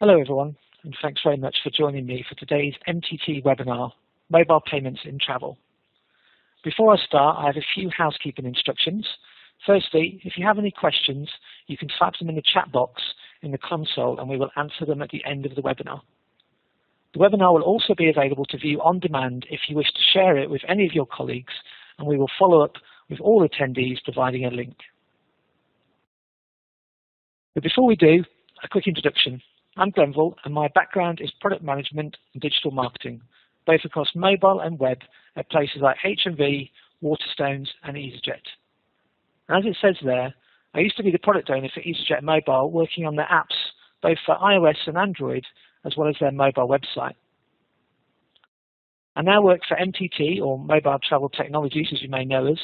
Hello everyone, and thanks very much for joining me for today's MTT webinar, Mobile Payments in Travel. Before I start, I have a few housekeeping instructions. Firstly, if you have any questions, you can type them in the chat box in the console and we will answer them at the end of the webinar. The webinar will also be available to view on demand if you wish to share it with any of your colleagues, and we will follow up with all attendees providing a link. But before we do, a quick introduction. I'm Glenville, and my background is product management and digital marketing, both across mobile and web at places like HMV, Waterstones and EasyJet. And as it says there, I used to be the product owner for EasyJet Mobile, working on their apps, both for iOS and Android, as well as their mobile website. I now work for MTT, or Mobile Travel Technologies as you may know us,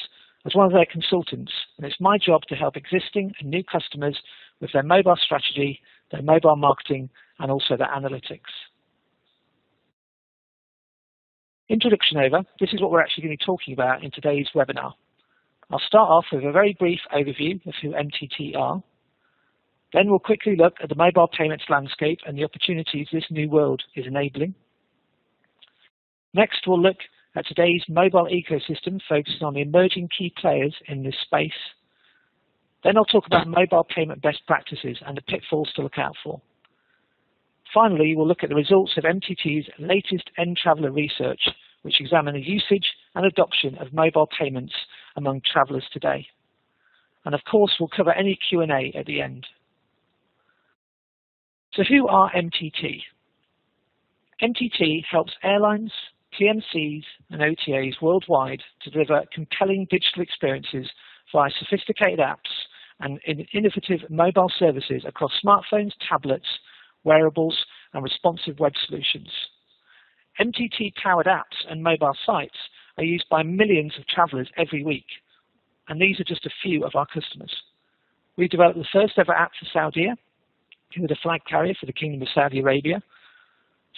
as one of their consultants, and it's my job to help existing and new customers with their mobile strategy, their mobile marketing, and also their analytics. Introduction over, this is what we're actually going to be talking about in today's webinar. I'll start off with a very brief overview of who MTT are. Then we'll quickly look at the mobile payments landscape and the opportunities this new world is enabling. Next, we'll look at today's mobile ecosystem, focusing on the emerging key players in this space. Then I'll talk about mobile payment best practices and the pitfalls to look out for. Finally, we'll look at the results of MTT's latest end traveller research, which examine the usage and adoption of mobile payments among travellers today. And of course, we'll cover any Q&A at the end. So who are MTT? MTT helps airlines, TMCs and OTAs worldwide to deliver compelling digital experiences via sophisticated apps and innovative mobile services across smartphones, tablets, wearables and responsive web solutions. MTT-powered apps and mobile sites are used by millions of travellers every week, and these are just a few of our customers. We developed the first ever app for Saudi, who are the flag carrier for the Kingdom of Saudi Arabia.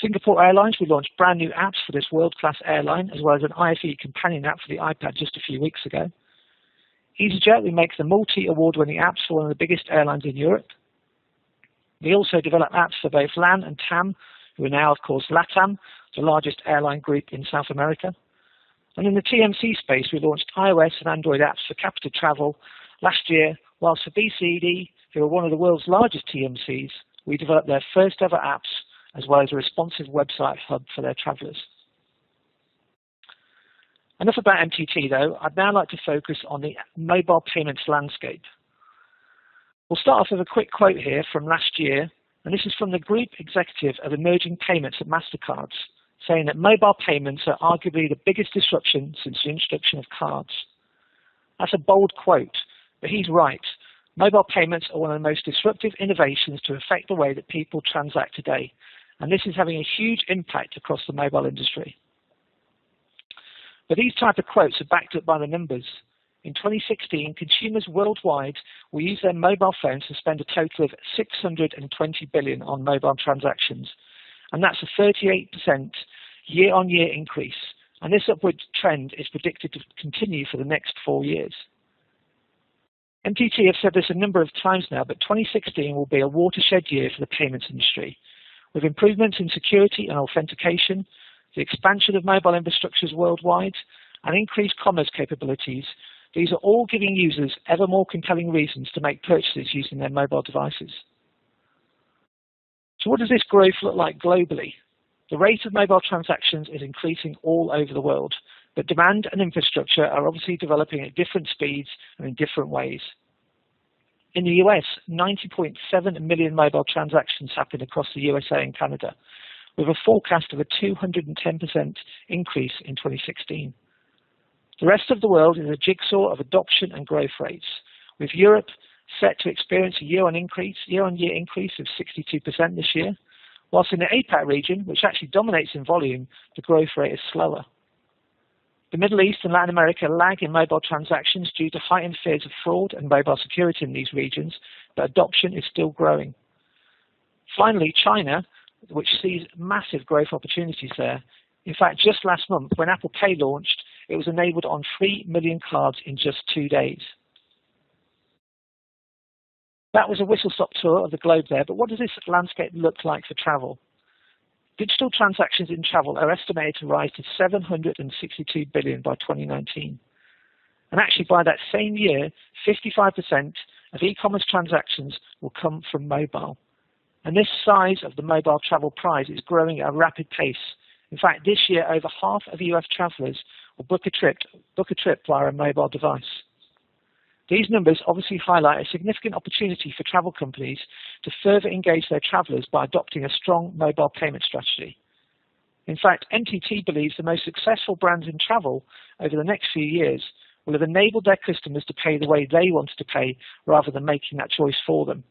Singapore Airlines, we launched brand new apps for this world-class airline, as well as an IFE companion app for the iPad just a few weeks ago. EasyJet, we make the multi-award-winning apps for one of the biggest airlines in Europe. We also develop apps for both LAN and TAM, who are now, of course, LATAM, the largest airline group in South America. And in the TMC space, we launched iOS and Android apps for capital travel last year, whilst for BCD, who are one of the world's largest TMCs, we developed their first ever apps, as well as a responsive website hub for their travellers. Enough about MTT though, I'd now like to focus on the mobile payments landscape. We'll start off with a quick quote here from last year, and this is from the Group Executive of Emerging Payments at MasterCard, saying that mobile payments are arguably the biggest disruption since the introduction of cards. That's a bold quote, but he's right. Mobile payments are one of the most disruptive innovations to affect the way that people transact today, and this is having a huge impact across the mobile industry. But these type of quotes are backed up by the numbers. In 2016, consumers worldwide will use their mobile phones to spend a total of $620 billion on mobile transactions, and that's a 38% year-on-year increase, and this upward trend is predicted to continue for the next 4 years. MTT have said this a number of times now, but 2016 will be a watershed year for the payments industry. With improvements in security and authentication, the expansion of mobile infrastructures worldwide, and increased commerce capabilities, these are all giving users ever more compelling reasons to make purchases using their mobile devices. So what does this growth look like globally? The rate of mobile transactions is increasing all over the world, but demand and infrastructure are obviously developing at different speeds and in different ways. In the US, 90.7 million mobile transactions happened across the USA and Canada, with a forecast of a 210% increase in 2016. The rest of the world is a jigsaw of adoption and growth rates, with Europe set to experience a year-on-year increase of 62% this year, whilst in the APAC region, which actually dominates in volume, the growth rate is slower. The Middle East and Latin America lag in mobile transactions due to heightened fears of fraud and mobile security in these regions, but adoption is still growing. Finally, China, which sees massive growth opportunities there. In fact, just last month, when Apple Pay launched, it was enabled on 3 million cards in just 2 days. That was a whistle-stop tour of the globe there, but what does this landscape look like for travel? Digital transactions in travel are estimated to rise to 762 billion by 2019. And actually by that same year, 55% of e-commerce transactions will come from mobile. And this size of the mobile travel prize is growing at a rapid pace. In fact, this year, over half of US travelers will book a trip via a mobile device. These numbers obviously highlight a significant opportunity for travel companies to further engage their travelers by adopting a strong mobile payment strategy. In fact, MTT believes the most successful brands in travel over the next few years will have enabled their customers to pay the way they wanted to pay rather than making that choice for them.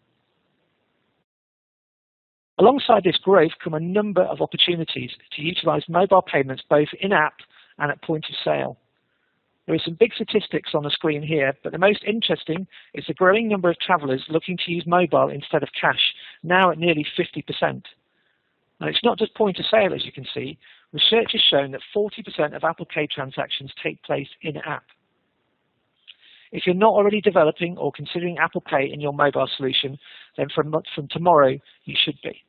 Alongside this growth come a number of opportunities to utilize mobile payments both in-app and at point of sale. There are some big statistics on the screen here, but the most interesting is the growing number of travelers looking to use mobile instead of cash, now at nearly 50%. Now, it's not just point of sale, as you can see. Research has shown that 40% of Apple Pay transactions take place in-app. If you're not already developing or considering Apple Pay in your mobile solution, then from tomorrow, you should be.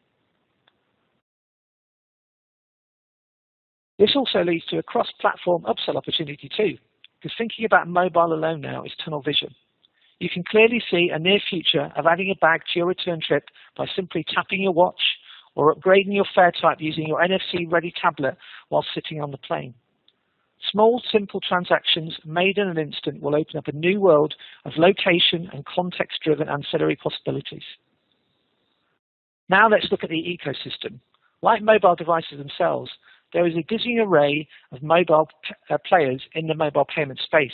This also leads to a cross-platform upsell opportunity too, because thinking about mobile alone now is tunnel vision. You can clearly see a near future of adding a bag to your return trip by simply tapping your watch or upgrading your fare type using your NFC-ready tablet while sitting on the plane. Small, simple transactions made in an instant will open up a new world of location and context-driven ancillary possibilities. Now let's look at the ecosystem. Like mobile devices themselves, there is a dizzying array of mobile players in the mobile payment space.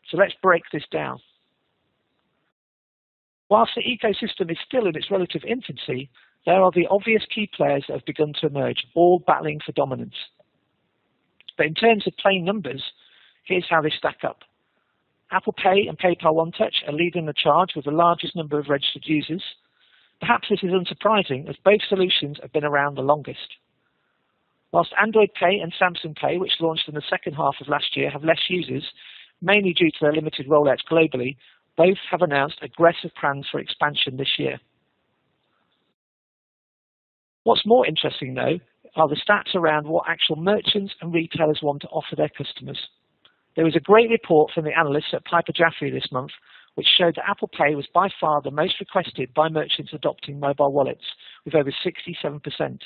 So let's break this down. Whilst the ecosystem is still in its relative infancy, there are the obvious key players that have begun to emerge, all battling for dominance. But in terms of plain numbers, here's how they stack up. Apple Pay and PayPal One Touch are leading the charge with the largest number of registered users. Perhaps this is unsurprising, as both solutions have been around the longest. Whilst Android Pay and Samsung Pay, which launched in the second half of last year, have less users, mainly due to their limited rollouts globally, both have announced aggressive plans for expansion this year. What's more interesting, though, are the stats around what actual merchants and retailers want to offer their customers. There was a great report from the analysts at Piper Jaffray this month, which showed that Apple Pay was by far the most requested by merchants adopting mobile wallets, with over 67%.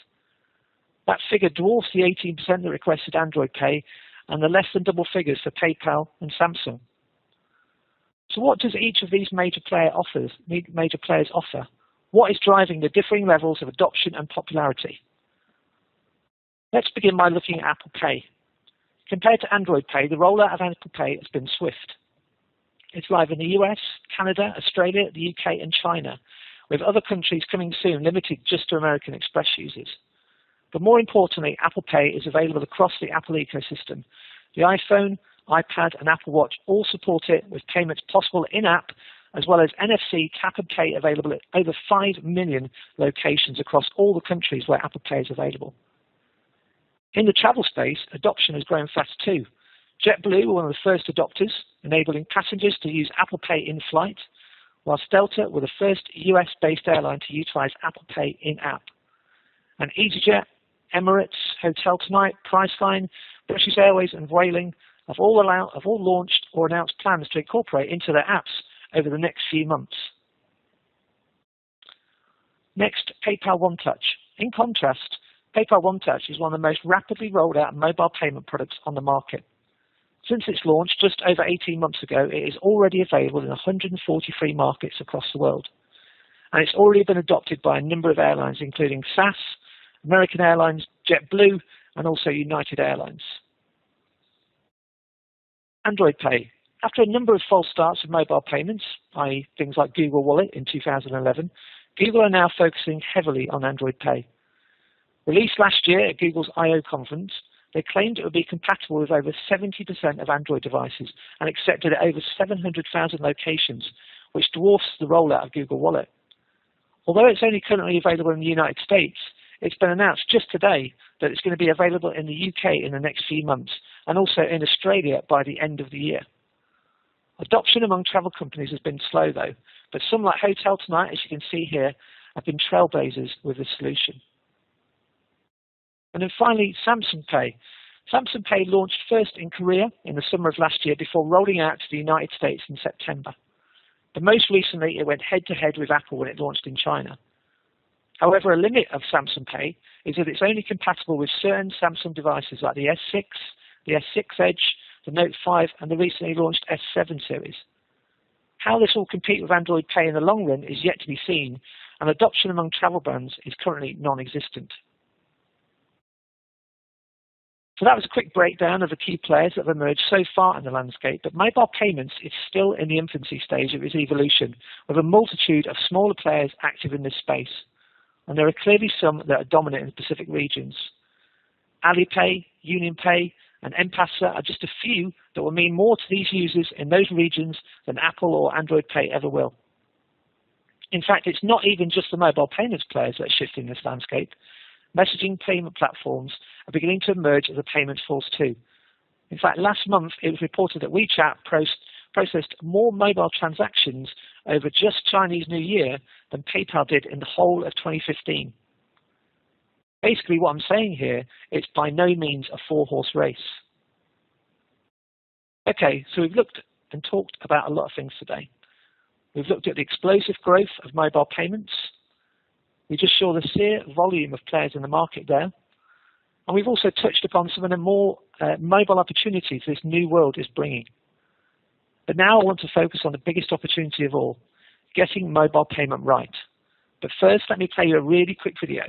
That figure dwarfs the 18% that requested Android Pay and the less than double figures for PayPal and Samsung. So what does each of these major players offer? What is driving the differing levels of adoption and popularity? Let's begin by looking at Apple Pay. Compared to Android Pay, the rollout of Apple Pay has been swift. It's live in the US, Canada, Australia, the UK and China, with other countries coming soon limited just to American Express users. But more importantly, Apple Pay is available across the Apple ecosystem. The iPhone, iPad and Apple Watch all support it, with payments possible in-app, as well as NFC tap and pay available at over 5 million locations across all the countries where Apple Pay is available. In the travel space, adoption has grown fast too. JetBlue were one of the first adopters, enabling passengers to use Apple Pay in flight, whilst Delta were the first US-based airline to utilize Apple Pay in-app. And EasyJet, Emirates, Hotel Tonight, Priceline, British Airways and Vueling have all launched or announced plans to incorporate into their apps over the next few months. Next, PayPal One Touch. In contrast, PayPal One Touch is one of the most rapidly rolled out mobile payment products on the market. Since its launch just over 18 months ago, it is already available in 143 markets across the world. And it's already been adopted by a number of airlines, including SAS, American Airlines, JetBlue, and also United Airlines. Android Pay. After a number of false starts of mobile payments, i.e. things like Google Wallet in 2011, Google are now focusing heavily on Android Pay. Released last year at Google's I/O conference, they claimed it would be compatible with over 70% of Android devices and accepted at over 700,000 locations, which dwarfs the rollout of Google Wallet. Although it's only currently available in the United States, it's been announced just today that it's going to be available in the UK in the next few months and also in Australia by the end of the year. Adoption among travel companies has been slow though, But some, like Hotel Tonight, as you can see here, have been trailblazers with this solution. And then finally, Samsung Pay. Samsung Pay launched first in Korea in the summer of last year before rolling out to the United States in September. But most recently, it went head-to-head with Apple when it launched in China. However, a limit of Samsung Pay is that it's only compatible with certain Samsung devices like the S6, the S6 Edge, the Note 5, and the recently launched S7 series. How this will compete with Android Pay in the long run is yet to be seen, and adoption among travel brands is currently non-existent. So that was a quick breakdown of the key players that have emerged so far in the landscape, but mobile payments is still in the infancy stage of its evolution, with a multitude of smaller players active in this space. And there are clearly some that are dominant in specific regions. Alipay, UnionPay, and M-Pesa are just a few that will mean more to these users in those regions than Apple or Android Pay ever will. In fact, it's not even just the mobile payments players that are shifting this landscape. Messaging payment platforms are beginning to emerge as a payment force too. In fact, last month it was reported that WeChat processed more mobile transactions over just Chinese New Year than PayPal did in the whole of 2015. Basically what I'm saying here, it's by no means a four-horse race. Okay, so we've looked and talked about a lot of things today. We've looked at the explosive growth of mobile payments. We just saw the sheer volume of players in the market there. And we've also touched upon some of the more mobile opportunities this new world is bringing. But now I want to focus on the biggest opportunity of all, getting mobile payment right. But first, let me play you a really quick video.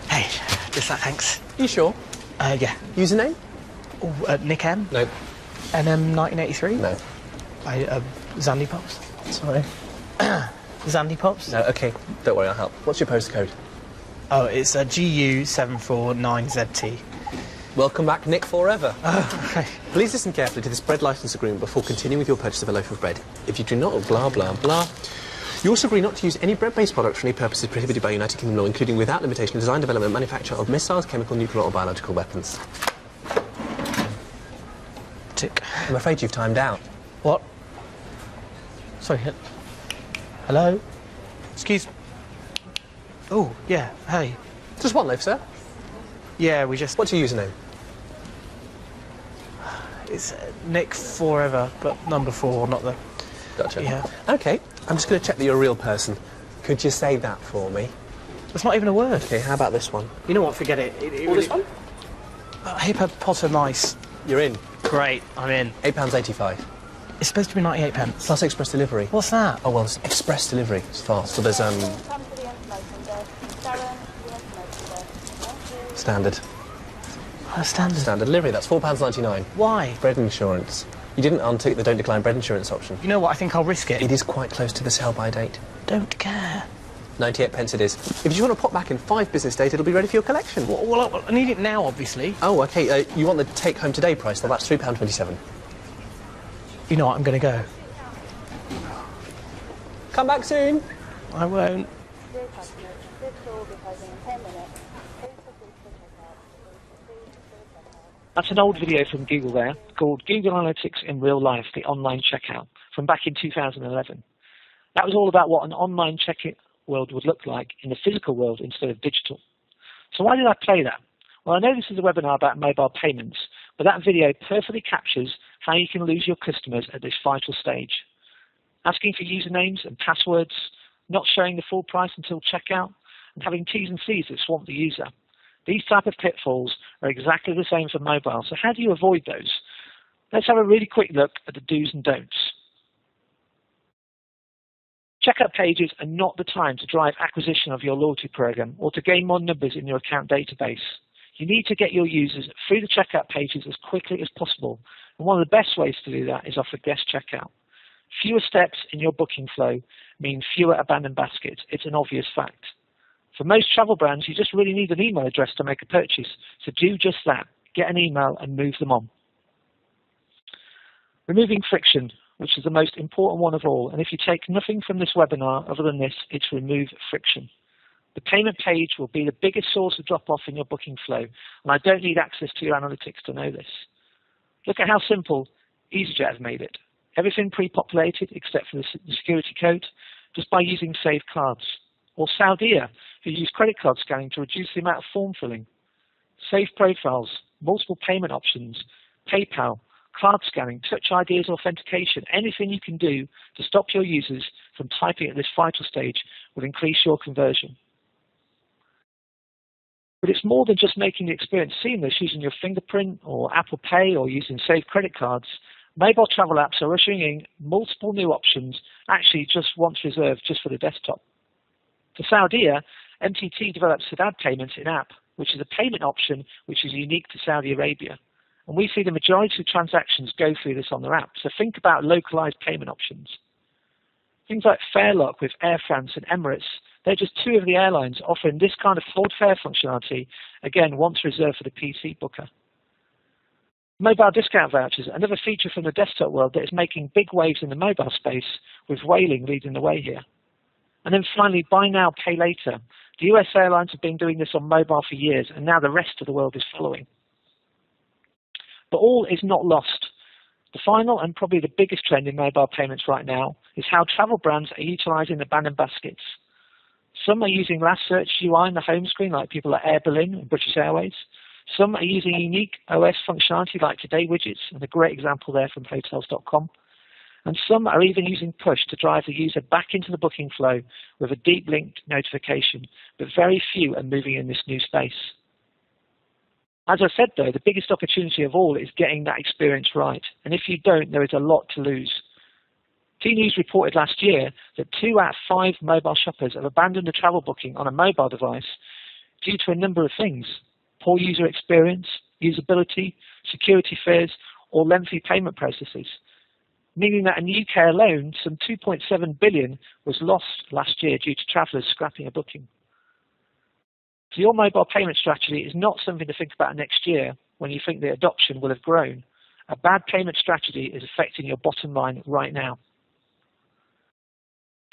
Hey, just that, thanks. You sure? Yeah. Username? Oh, Nick M? No. NM1983? No. Zandy Pops? Sorry. Zandy Pops? No, okay. Don't worry, I'll help. What's your postcode? Oh, it's GU749ZT. Welcome back, Nick Forever. Oh, okay. Please listen carefully to this bread license agreement before continuing with your purchase of a loaf of bread. If you do not, blah, blah, blah. You also agree not to use any bread-based products for any purposes prohibited by United Kingdom law, including without limitation, design, development, manufacture of missiles, chemical, nuclear or biological weapons. Tick. I'm afraid you've timed out. What? Sorry. Hello? Excuse... Oh, yeah, hey. Just one loaf, sir. Yeah, we just... What's your username? It's Nick Forever, but number 4, not the... Gotcha. Yeah. Okay, I'm just going to check that you're a real person. Could you say that for me? That's not even a word. Okay, how about this one? You know what, forget it. This one? Hippo Potter Mice. You're in. Great, I'm in. £8.85. It's supposed to be 98 pence. Plus express delivery. What's that? Oh, well, it's express delivery. It's fast. So there's, standard. Standard. Standard delivery, that's £4.99. Why? Bread insurance. You didn't untick the don't decline bread insurance option. You know what, I think I'll risk it. It is quite close to the sell-by date. Don't care. 98 pence it is. If you just want to pop back in 5 business days, it'll be ready for your collection. Well, I need it now, obviously. Oh, OK. You want the take-home today price? Well, that's £3.27. You know what, I'm going to go. Come back soon. I won't. That's an old video from Google there, called Google Analytics in Real Life, the online checkout, from back in 2011. That was all about what an online checkout world would look like in the physical world instead of digital. So why did I play that? Well, I know this is a webinar about mobile payments, but that video perfectly captures how you can lose your customers at this vital stage. Asking for usernames and passwords, not showing the full price until checkout, and having T's and C's that swamp the user. These type of pitfalls are exactly the same for mobile, so how do you avoid those? Let's have a really quick look at the do's and don'ts. Checkout pages are not the time to drive acquisition of your loyalty program or to gain more numbers in your account database. You need to get your users through the checkout pages as quickly as possible, and one of the best ways to do that is offer guest checkout. Fewer steps in your booking flow mean fewer abandoned baskets. It's an obvious fact. For most travel brands, you just really need an email address to make a purchase. So do just that. Get an email and move them on. Removing friction, which is the most important one of all. And if you take nothing from this webinar other than this, it's remove friction. The payment page will be the biggest source of drop-off in your booking flow. And I don't need access to your analytics to know this. Look at how simple EasyJet have made it. Everything pre-populated except for the security code, just by using saved cards. Or Saudia, who use credit card scanning to reduce the amount of form filling. Saved profiles, multiple payment options, PayPal, card scanning, Touch ID's authentication, anything you can do to stop your users from typing at this vital stage will increase your conversion. But it's more than just making the experience seamless using your fingerprint or Apple Pay or using saved credit cards. Mobile travel apps are ushering in multiple new options, actually just once reserved just for the desktop. For Saudia, MTT developed Sadad payments in-app, which is a payment option which is unique to Saudi Arabia. And we see the majority of transactions go through this on their app. So think about localized payment options. Things like Fairlock with Air France and Emirates, they're just two of the airlines offering this kind of forward fare functionality, again, once reserved for the PC booker. Mobile discount vouchers, another feature from the desktop world that is making big waves in the mobile space, with Wailing leading the way here. And then finally, buy now, pay later. The US airlines have been doing this on mobile for years, and now the rest of the world is following. But all is not lost. The final and probably the biggest trend in mobile payments right now is how travel brands are utilizing abandoned baskets. Some are using last search UI in the home screen, like people at Air Berlin and British Airways. Some are using unique OS functionality like Today widgets, and a great example there from Hotels.com. And some are even using push to drive the user back into the booking flow with a deep linked notification, but very few are moving in this new space. As I said though, the biggest opportunity of all is getting that experience right, and if you don't, there is a lot to lose. T-News reported last year that 2 out of 5 mobile shoppers have abandoned a travel booking on a mobile device due to a number of things: poor user experience, usability, security fears, or lengthy payment processes. Meaning that in the UK alone, some 2.7 billion was lost last year due to travellers scrapping a booking. So your mobile payment strategy is not something to think about next year when you think the adoption will have grown. A bad payment strategy is affecting your bottom line right now.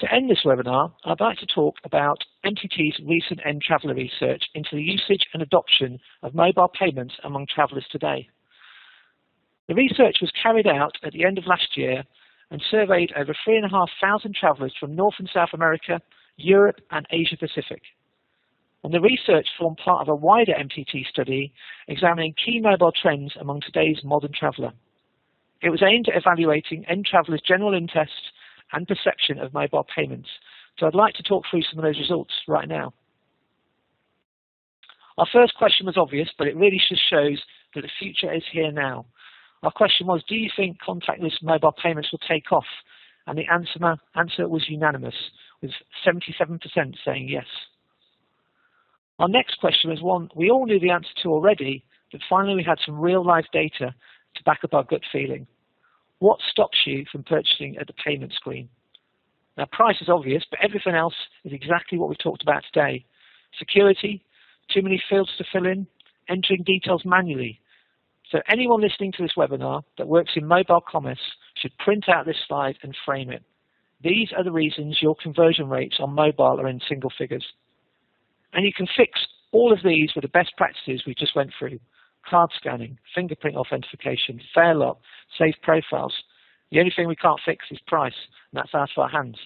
To end this webinar, I'd like to talk about MTT's recent end traveller research into the usage and adoption of mobile payments among travellers today. The research was carried out at the end of last year and surveyed over 3,500 travellers from North and South America, Europe and Asia Pacific. And the research formed part of a wider MTT study examining key mobile trends among today's modern traveller. It was aimed at evaluating end travellers' general interest and perception of mobile payments. So I'd like to talk through some of those results right now. Our first question was obvious, but it really just shows that the future is here now. Our question was, do you think contactless mobile payments will take off? And the answer was unanimous, with 77% saying yes. Our next question was one we all knew the answer to already, but finally we had some real-life data to back up our gut feeling. What stops you from purchasing at the payment screen? Now, price is obvious, but everything else is exactly what we talked about today. Security, too many fields to fill in, entering details manually. So anyone listening to this webinar that works in mobile commerce should print out this slide and frame it. These are the reasons your conversion rates on mobile are in single figures. And you can fix all of these with the best practices we just went through: card scanning, fingerprint authentication, Fairlock, safe profiles. The only thing we can't fix is price, and that's out of our hands.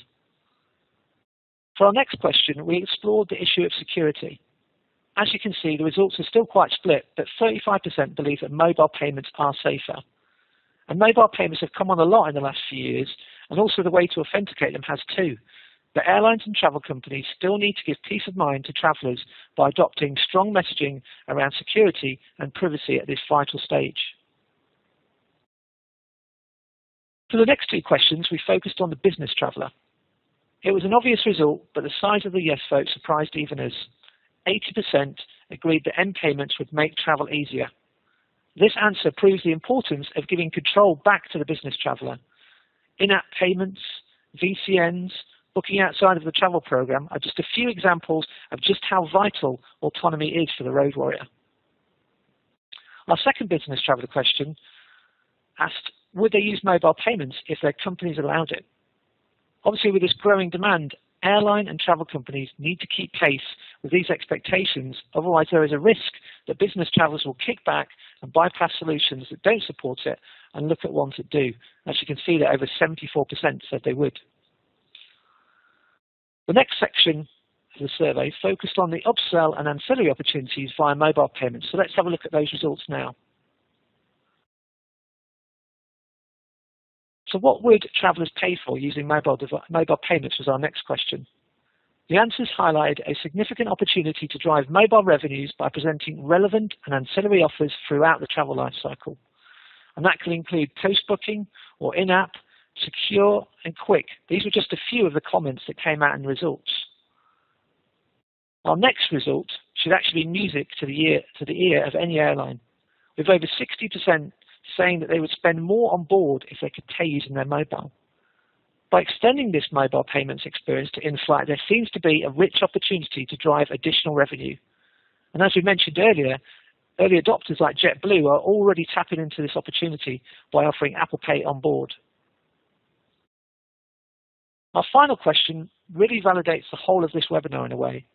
For our next question, we explored the issue of security. As you can see, the results are still quite split, but 35% believe that mobile payments are safer. And mobile payments have come on a lot in the last few years, and also the way to authenticate them has too. But airlines and travel companies still need to give peace of mind to travellers by adopting strong messaging around security and privacy at this vital stage. For the next 2 questions, we focused on the business traveller. It was an obvious result, but the size of the yes vote surprised even us. 80% agreed that M-payments would make travel easier. This answer proves the importance of giving control back to the business traveller. In-app payments, VCNs, booking outside of the travel program are just a few examples of just how vital autonomy is for the road warrior. Our second business traveller question asked, would they use mobile payments if their companies allowed it? Obviously, with this growing demand, airline and travel companies need to keep pace with these expectations, otherwise there is a risk that business travellers will kick back and bypass solutions that don't support it and look at ones that do. As you can see, that over 74% said they would. The next section of the survey focused on the upsell and ancillary opportunities via mobile payments. So let's have a look at those results now. So what would travellers pay for using mobile payments was our next question. The answers highlight a significant opportunity to drive mobile revenues by presenting relevant and ancillary offers throughout the travel life cycle. And that can include post-booking or in-app, secure and quick. These were just a few of the comments that came out in the results. Our next result should actually be music to the ear of any airline, with over 60% saying that they would spend more on board if they could pay using their mobile. By extending this mobile payments experience to in-flight, there seems to be a rich opportunity to drive additional revenue. And as we mentioned earlier, early adopters like JetBlue are already tapping into this opportunity by offering Apple Pay on board. Our final question really validates the whole of this webinar in a way.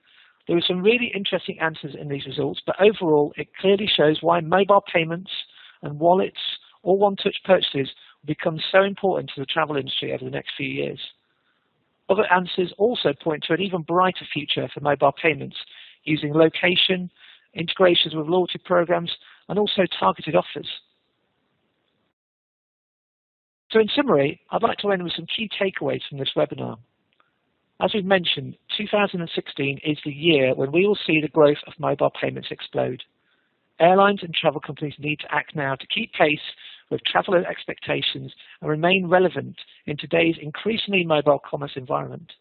There were some really interesting answers in these results, but overall it clearly shows why mobile payments and wallets or one-touch purchases will become so important to the travel industry over the next few years. Other answers also point to an even brighter future for mobile payments using location, integrations with loyalty programs, and also targeted offers. So in summary, I'd like to end with some key takeaways from this webinar. As we've mentioned, 2016 is the year when we will see the growth of mobile payments explode. Airlines and travel companies need to act now to keep pace with traveller expectations and remain relevant in today's increasingly mobile commerce environment.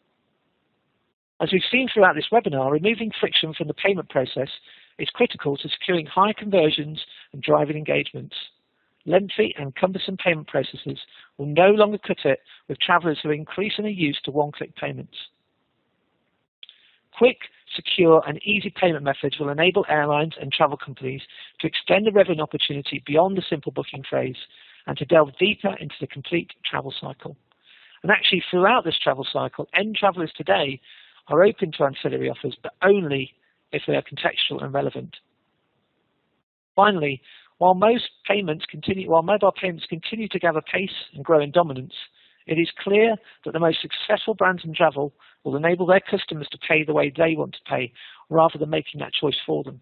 As we've seen throughout this webinar, removing friction from the payment process is critical to securing high conversions and driving engagements. Lengthy and cumbersome payment processes will no longer cut it with travellers who are increasingly used to one-click payments. Quick, secure and easy payment methods will enable airlines and travel companies to extend the revenue opportunity beyond the simple booking phase and to delve deeper into the complete travel cycle. And actually throughout this travel cycle, end travellers today are open to ancillary offers, but only if they are contextual and relevant. Finally, while mobile payments continue to gather pace and grow in dominance, it is clear that the most successful brands in travel will enable their customers to pay the way they want to pay, rather than making that choice for them.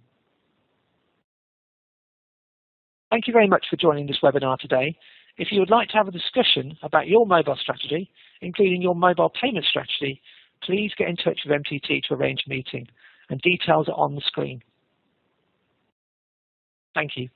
Thank you very much for joining this webinar today. If you would like to have a discussion about your mobile strategy, including your mobile payment strategy, please get in touch with MTT to arrange a meeting, and details are on the screen. Thank you.